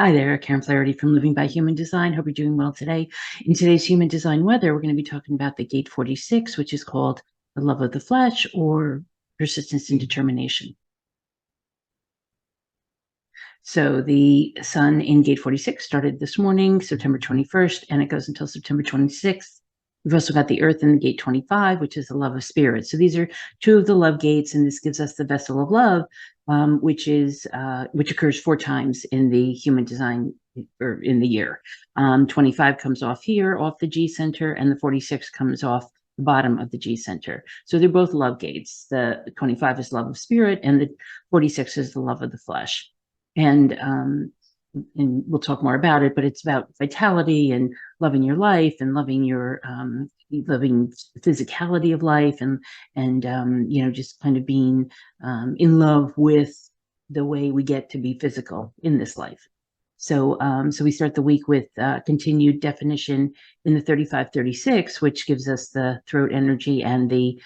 Hi there, Karen Flaherty from Living by Human Design. Hope you're doing well today. In today's Human Design Weather, we're going to be talking about the Gate 46, which is called the love of the flesh or persistence and determination. So the sun in Gate 46 started this morning, September 21st, and it goes until September 26th. We've also got the Earth in the Gate 25, which is the love of spirit. So these are two of the love gates, and this gives us the vessel of love, which occurs 4 times in the human design or in the year. 25 comes off here, off the G center, and the 46 comes off the bottom of the G center. So they're both love gates. The 25 is love of spirit, and the 46 is the love of the flesh. And we'll talk more about it, but it's about vitality and loving your life and loving your loving physicality of life and just kind of being in love with the way we get to be physical in this life. So we start the week with continued definition in the 35-36, which gives us the throat energy and the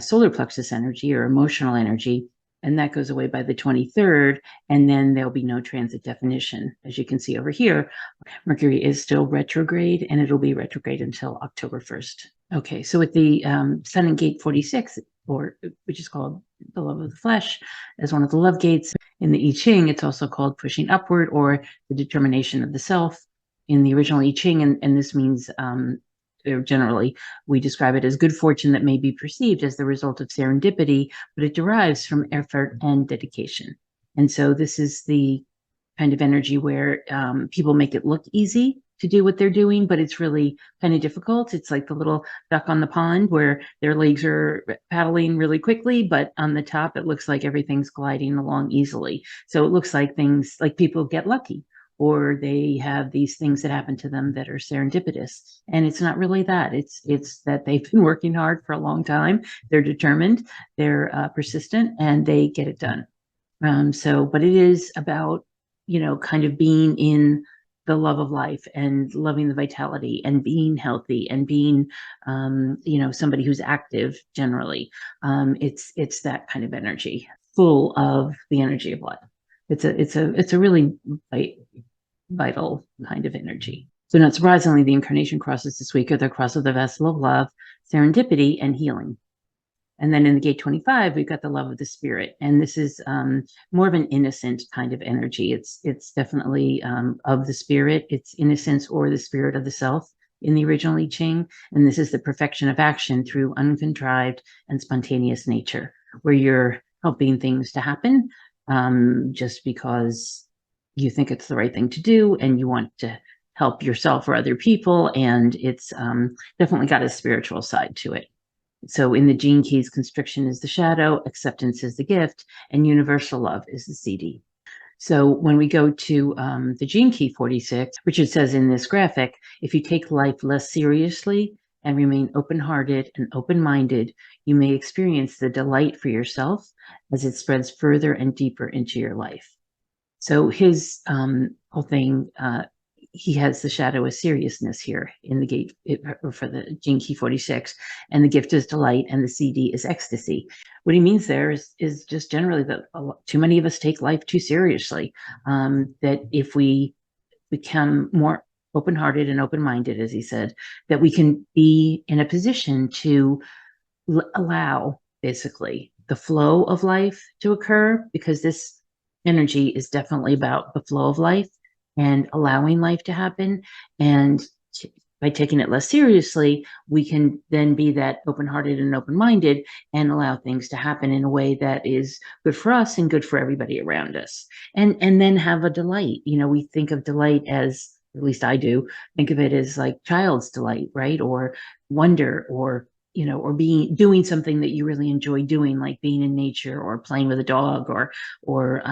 solar plexus energy or emotional energy. And that goes away by the 23rd, and then there'll be no transit definition. As you can see over here, Mercury is still retrograde, and it'll be retrograde until October 1st. Okay, so with the Sun in Gate 46, which is called the love of the flesh, as one of the love gates in the I Ching, it's also called pushing upward or the determination of the self in the original I Ching, and this means generally, we describe it as good fortune that may be perceived as the result of serendipity, but it derives from effort and dedication. And so this is the kind of energy where people make it look easy to do what they're doing, but it's really kind of difficult. It's like the little duck on the pond where their legs are paddling really quickly, but on the top, it looks like everything's gliding along easily. So it looks like things like people get lucky, or they have these things that happen to them that are serendipitous. And it's not really that. It's that they've been working hard for a long time. They're determined, they're persistent, and they get it done. But it is about, kind of being in the love of life and loving the vitality and being healthy and being, somebody who's active generally. It's that kind of energy, full of the energy of life. It's a really vital kind of energy. So not surprisingly, the incarnation crosses this week are the cross of the vessel of love, serendipity, and healing. And then in the Gate 25, we've got the love of the spirit. And this is more of an innocent kind of energy. It's definitely of the spirit. It's innocence or the spirit of the self in the original I Ching. And this is the perfection of action through uncontrived and spontaneous nature, where you're helping things to happen just because you think it's the right thing to do and you want to help yourself or other people. And it's definitely got a spiritual side to it. So in the Gene Keys, constriction is the shadow, acceptance is the gift, and universal love is the CD. So when we go to the Gene Key 46, Richard says in this graphic, if you take life less seriously and remain open-hearted and open-minded, you may experience the delight for yourself as it spreads further and deeper into your life. So his whole thing, he has the shadow of seriousness here in the gate for the Gene Key 46, and the gift is delight, and the CD is ecstasy. What he means there is just generally that too many of us take life too seriously. That if we become more open-hearted and open-minded, as he said, that we can be in a position to allow basically the flow of life to occur, because this energy is definitely about the flow of life and allowing life to happen. And by taking it less seriously, we can then be that open-hearted and open-minded and allow things to happen in a way that is good for us and good for everybody around us. And then have a delight. We think of delight as, at least I do, think of it as like child's delight, right? Or wonder, or or doing something that you really enjoy doing, like being in nature or playing with a dog or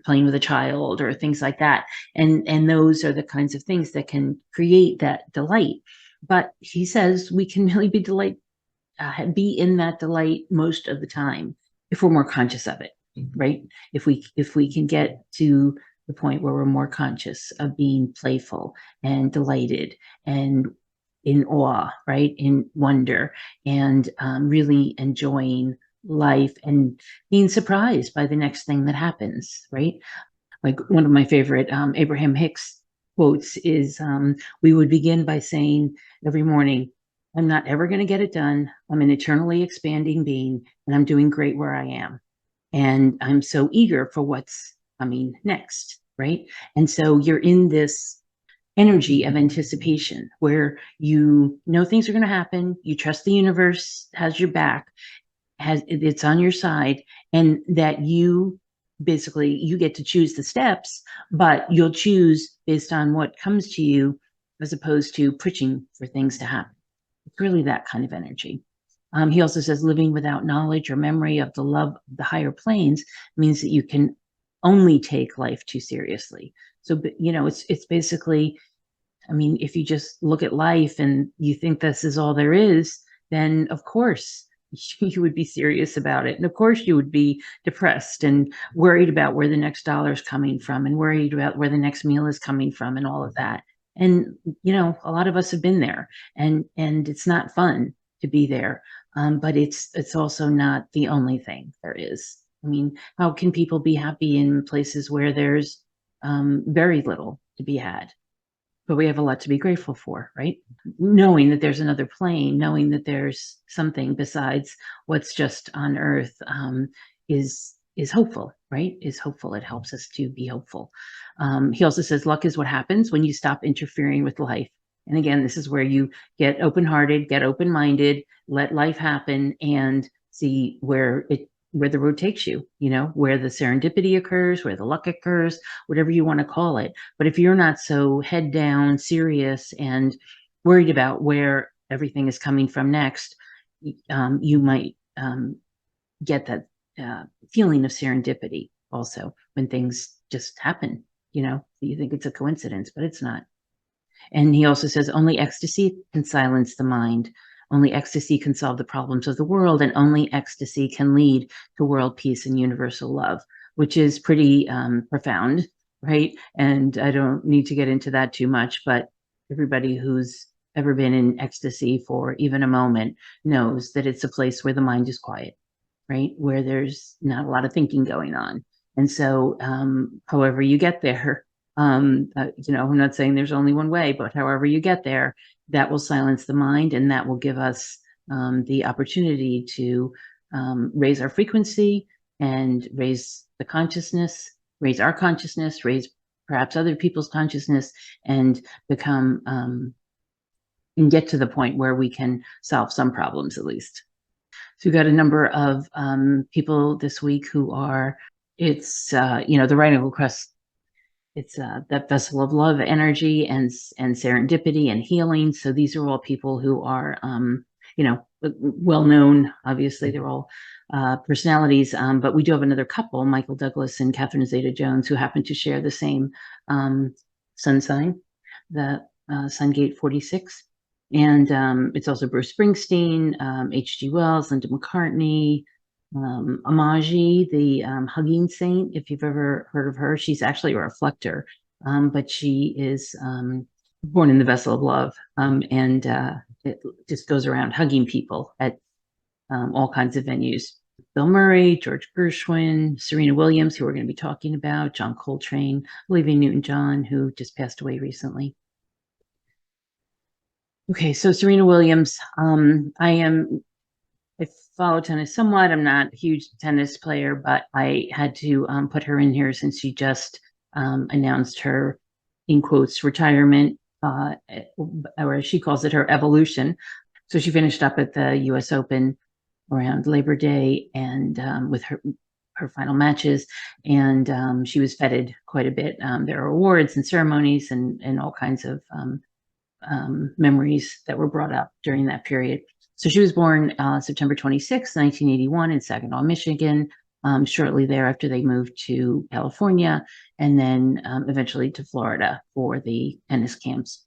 playing with a child or things like that. And those are the kinds of things that can create that delight. But he says we can really be in that delight most of the time if we're more conscious of it, right? If we can get to the point where we're more conscious of being playful and delighted and in awe, right? In wonder, and really enjoying life and being surprised by the next thing that happens, right? Like one of my favorite Abraham Hicks quotes is, we would begin by saying every morning, I'm not ever going to get it done. I'm an eternally expanding being, and I'm doing great where I am. And I'm so eager for what's coming next, right? And so you're in this energy of anticipation where you know things are going to happen. You trust the universe has your back, it's on your side, and that you basically you get to choose the steps, but you'll choose based on what comes to you as opposed to pushing for things to happen. It's really that kind of energy. He also says living without knowledge or memory of the love of the higher planes means that you can only take life too seriously. So, it's basically, I mean, if you just look at life and you think this is all there is, then of course you would be serious about it. And of course you would be depressed and worried about where the next dollar is coming from and worried about where the next meal is coming from and all of that. And, a lot of us have been there, and it's not fun to be there. But it's also not the only thing there is. I mean, how can people be happy in places where there's very little to be had? But we have a lot to be grateful for, right? Knowing that there's another plane, knowing that there's something besides what's just on Earth, is hopeful, right? Is hopeful. It helps us to be hopeful. He also says, luck is what happens when you stop interfering with life. And again, this is where you get open-hearted, get open-minded, let life happen, and see where the road takes you, where the serendipity occurs, where the luck occurs, whatever you want to call it. But if you're not so head down, serious, and worried about where everything is coming from next, you might get that feeling of serendipity also when things just happen. You think it's a coincidence, but it's not. And he also says only ecstasy can silence the mind. Only ecstasy can solve the problems of the world, and only ecstasy can lead to world peace and universal love, which is pretty profound, right? And I don't need to get into that too much, but everybody who's ever been in ecstasy for even a moment knows that it's a place where the mind is quiet, right? Where there's not a lot of thinking going on. And so, however you get there, I'm not saying there's only one way, but however you get there, that will silence the mind, and that will give us the opportunity to raise our frequency and raise the consciousness, raise our consciousness, raise perhaps other people's consciousness, and become and get to the point where we can solve some problems at least. So we've got a number of people this week who are, it's, the Rhino Crest. It's that vessel of love, energy, and serendipity and healing. So these are all people who are, well known. Obviously, they're all personalities. But we do have another couple, Michael Douglas and Catherine Zeta-Jones, who happen to share the same sun sign, the Sun Gate 46. And it's also Bruce Springsteen, H.G. Wells, Linda McCartney, Amaji, the hugging saint, if you've ever heard of her. She's actually a reflector, but she is born in the vessel of love, and it just goes around hugging people at all kinds of venues. Bill Murray, George Gershwin, Serena Williams, who we're going to be talking about, John Coltrane, Olivia Newton-John, who just passed away recently. Okay, so Serena Williams, I follow tennis somewhat. I'm not a huge tennis player, but I had to put her in here since she just announced her, in quotes, retirement, or as she calls it, her evolution. So she finished up at the U.S. Open around Labor Day, and with her final matches, and she was feted quite a bit. There are awards and ceremonies and all kinds of memories that were brought up during that period. So she was born September 26, 1981 in Saginaw, Michigan. Shortly thereafter, they moved to California and then eventually to Florida for the tennis camps.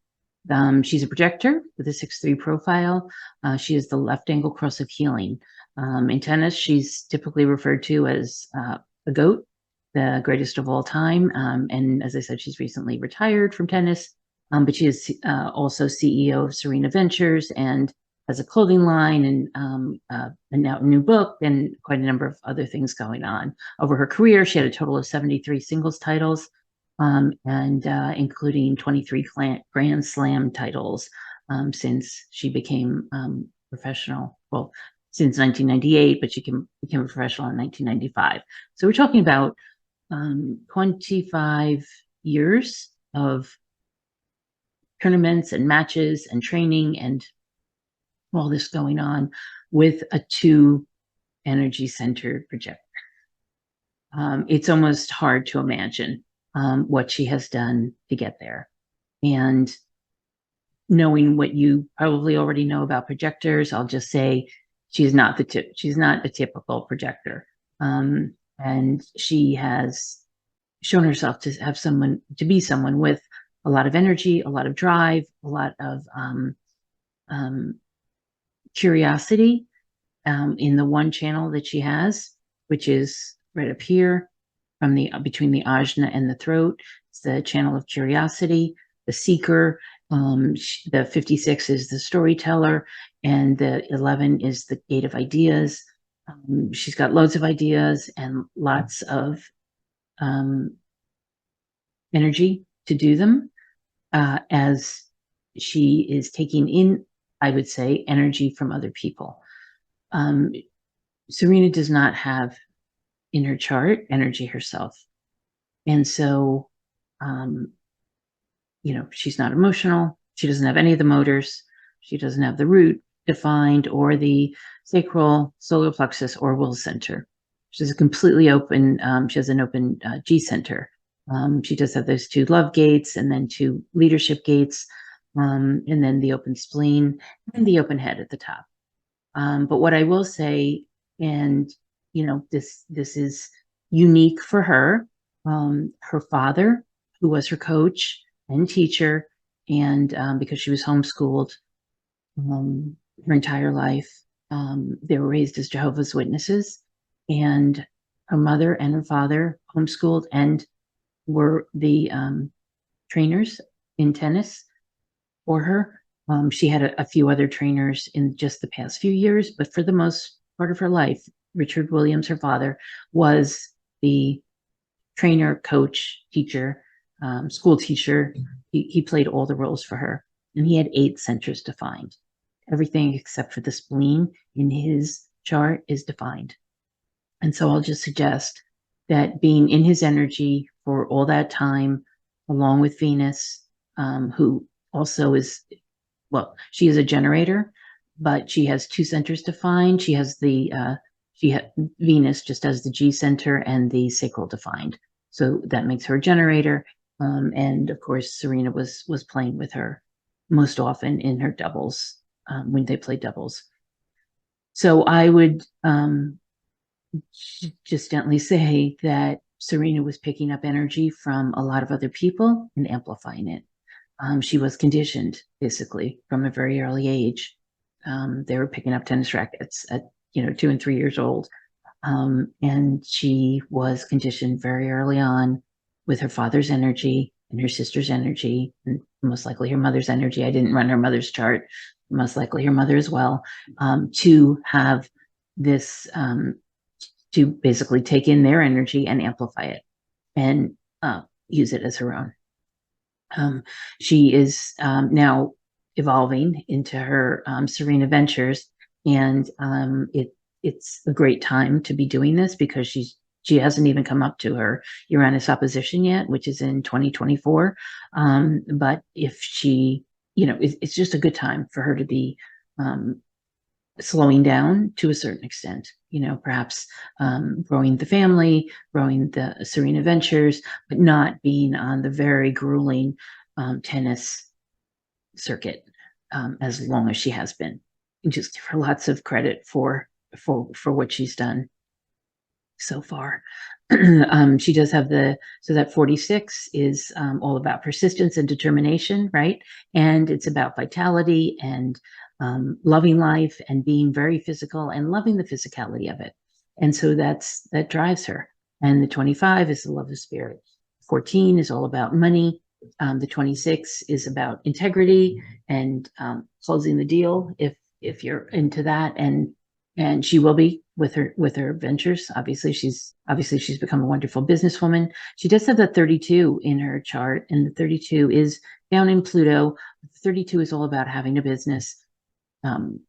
She's a projector with a 6'3" profile. She is the left angle cross of healing. In tennis, she's typically referred to as a GOAT, the greatest of all time. And as I said, she's recently retired from tennis, but she is also CEO of Serena Ventures and has a clothing line and now a new book and quite a number of other things going on. Over her career, she had a total of 73 singles titles, and including 23 Grand Slam titles since she became professional. Well, since 1998, but she became a professional in 1995. So we're talking about 25 years of tournaments and matches and training and all this going on with a 2 energy center projector. It's almost hard to imagine what she has done to get there. And knowing what you probably already know about projectors, I'll just say she's not a typical projector. And she has shown herself to be someone with a lot of energy, a lot of drive, a lot of curiosity in the one channel that she has, which is right up here from between the ajna and the throat. It's the channel of curiosity, the seeker. The 56 is the storyteller, and the 11 is the gate of ideas. She's got loads of ideas and lots of energy to do them, as she is taking in, I would say, energy from other people. Serena does not have in her chart energy herself. And so, she's not emotional. She doesn't have any of the motors. She doesn't have the root defined or the sacral, solar plexus, or will center. She's completely open. She has an open G center. She does have those 2 love gates and then 2 leadership gates, and then the open spleen and the open head at the top. But what I will say, and this is unique for her, her father, who was her coach and teacher, and because she was homeschooled her entire life, they were raised as Jehovah's Witnesses, and her mother and her father homeschooled and were the trainers in tennis for her. She had a few other trainers in just the past few years, but for the most part of her life, Richard Williams, her father, was the trainer, coach, teacher, school teacher. He played all the roles for her, and he had 8 centers defined. Everything except for the spleen in his chart is defined. And so I'll just suggest that being in his energy for all that time, along with Venus, who also is, she is a generator, but she has 2 centers defined. She has Venus just has the G center and the sacral defined. So that makes her a generator. And of course, Serena was playing with her most often in her doubles, when they played doubles. So I would just gently say that Serena was picking up energy from a lot of other people and amplifying it. She was conditioned, basically, from a very early age. They were picking up tennis rackets at 2 and 3 years old. And she was conditioned very early on with her father's energy and her sister's energy, and most likely her mother's energy. I didn't run her mother's chart, most likely her mother as well, to have this, to basically take in their energy and amplify it and use it as her own. She is now evolving into her Serena Ventures, and it's a great time to be doing this because she hasn't even come up to her Uranus opposition yet, which is in 2024. But if she, it's just a good time for her to be slowing down to a certain extent, perhaps growing the family, growing the Serena Ventures, but not being on the very grueling tennis circuit as long as she has been. And just give her lots of credit for what she's done so far. She does have so that 46 is all about persistence and determination, right? And it's about vitality and loving life and being very physical and loving the physicality of it. And so that drives her. And the 25 is the love of spirit. 14 is all about money. The 26 is about integrity and closing the deal if if you're into that, and she will be with her ventures. Obviously, she's become a wonderful businesswoman. She does have that 32 in her chart, and the 32 is down in Pluto. 32 is all about having a business, um,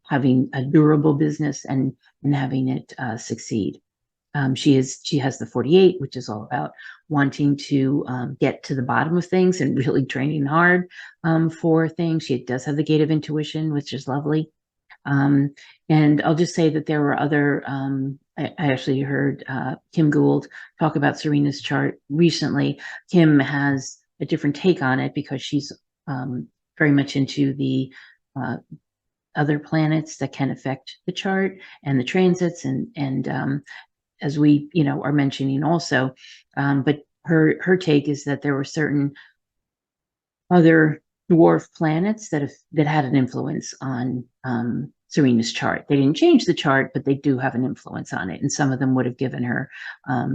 having a durable business, and having it succeed. She has the 48, which is all about wanting to get to the bottom of things and really training hard for things. She does have the gate of intuition, which is lovely. Um, and I'll just say that there were other, I actually heard Kim Gould talk about Serena's chart recently. Kim has a different take on it because she's very much into the other planets that can affect the chart and the transits, and as we are mentioning also. But her take is that there were certain other dwarf planets that had an influence on Serena's chart. They didn't change the chart, but they do have an influence on it. And some of them would have given her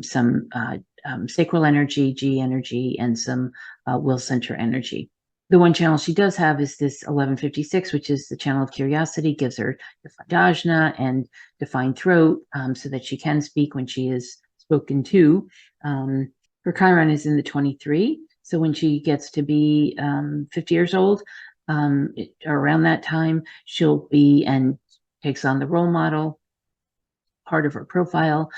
some sacral energy, G energy, and some will center energy. The one channel she does have is this 1156, which is the channel of curiosity, gives her defined ajna and defined throat, so that she can speak when she is spoken to. Her Chiron is in the 23. So when she gets to be 50 years old, around that time, she'll be and takes on the role model part of her profile.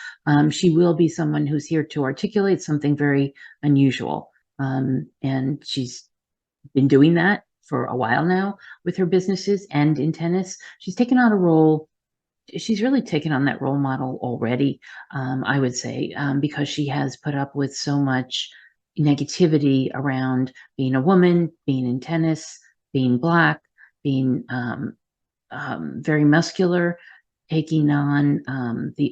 She will be someone who's here to articulate something very unusual. And she's been doing that for a while now with her businesses and in tennis. She's taken on a role. She's really taken on that role model already, I would say, because she has put up with so much negativity around being a woman, being in tennis, being Black, being very muscular, taking on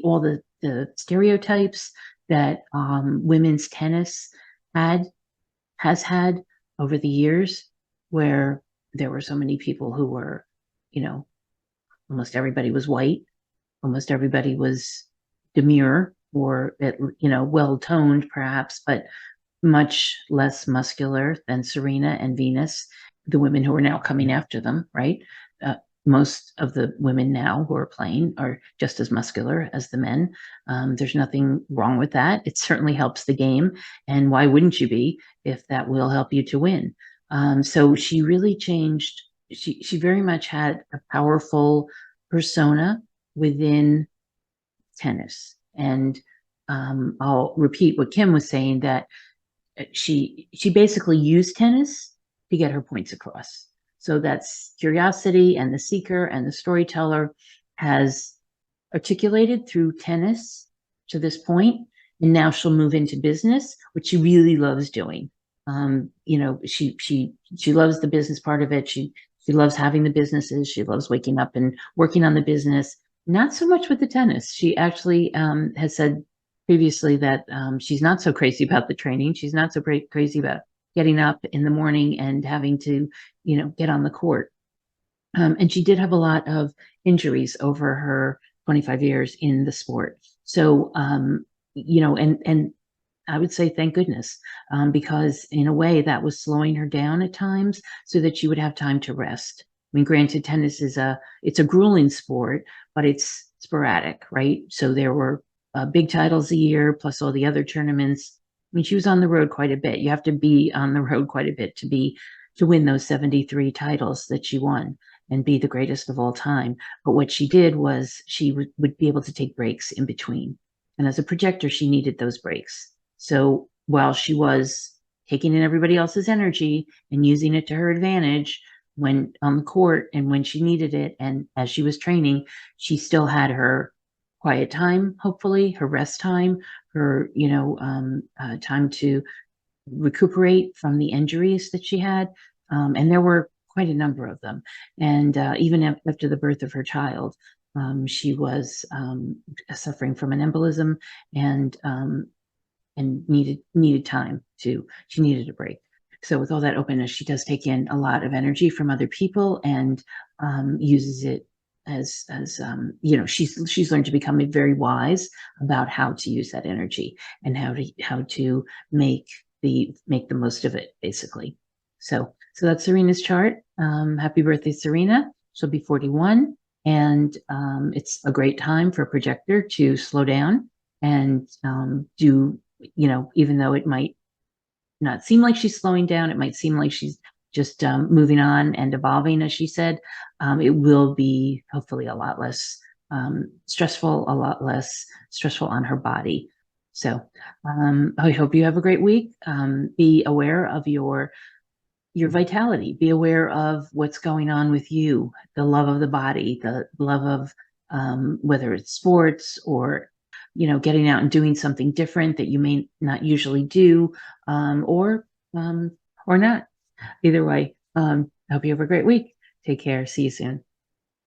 all the stereotypes that women's tennis has had over the years, where there were so many people who were, almost everybody was white, almost everybody was demure, or well toned perhaps, but much less muscular than Serena and Venus, the women who are now coming after them, right? Most of the women now who are playing are just as muscular as the men. There's nothing wrong with that. It certainly helps the game. And why wouldn't you be if that will help you to win? So she really changed. She very much had a powerful persona within tennis. And I'll repeat what Kim was saying, that she basically used tennis to get her points across. So that's curiosity, and the seeker and the storyteller has articulated through tennis to this point, and now she'll move into business, which she really loves doing. She loves the business part of it. She loves having the businesses. She loves waking up and working on the business. Not so much with the tennis. She actually has said previously that she's not so crazy about the training. She's not so crazy about getting up in the morning and having to, get on the court. And she did have a lot of injuries over her 25 years in the sport. So, and I would say thank goodness, because in a way that was slowing her down at times so that she would have time to rest. I mean, granted, tennis it's a grueling sport, but it's sporadic, right? So there were big titles a year plus all the other tournaments. I mean, she was on the road quite a bit. You have to be on the road quite a bit to win those 73 titles that she won and be the greatest of all time. But what she did was she would be able to take breaks in between. And as a projector, she needed those breaks. So while she was taking in everybody else's energy and using it to her advantage when on the court and when she needed it, and as she was training, she still had her quiet time, hopefully, her rest time, her, time to recuperate from the injuries that she had. And there were quite a number of them. And even after the birth of her child, she was suffering from an embolism, and needed time she needed a break. So with all that openness, she does take in a lot of energy from other people, and uses it as she's learned to become very wise about how to use that energy and how to make the most of it, basically. So that's Serena's chart. Happy birthday, Serena. she'll be 41, and it's a great time for a projector to slow down and do, even though it might not seem like she's slowing down, it might seem like she's just moving on and evolving, as she said. It will be hopefully a lot less stressful, a lot less stressful on her body. So I hope you have a great week. Be aware of your vitality. Be aware of what's going on with you, the love of the body, the love of whether it's sports or getting out and doing something different that you may not usually do, or not. Either way, I hope you have a great week. Take care. See you soon.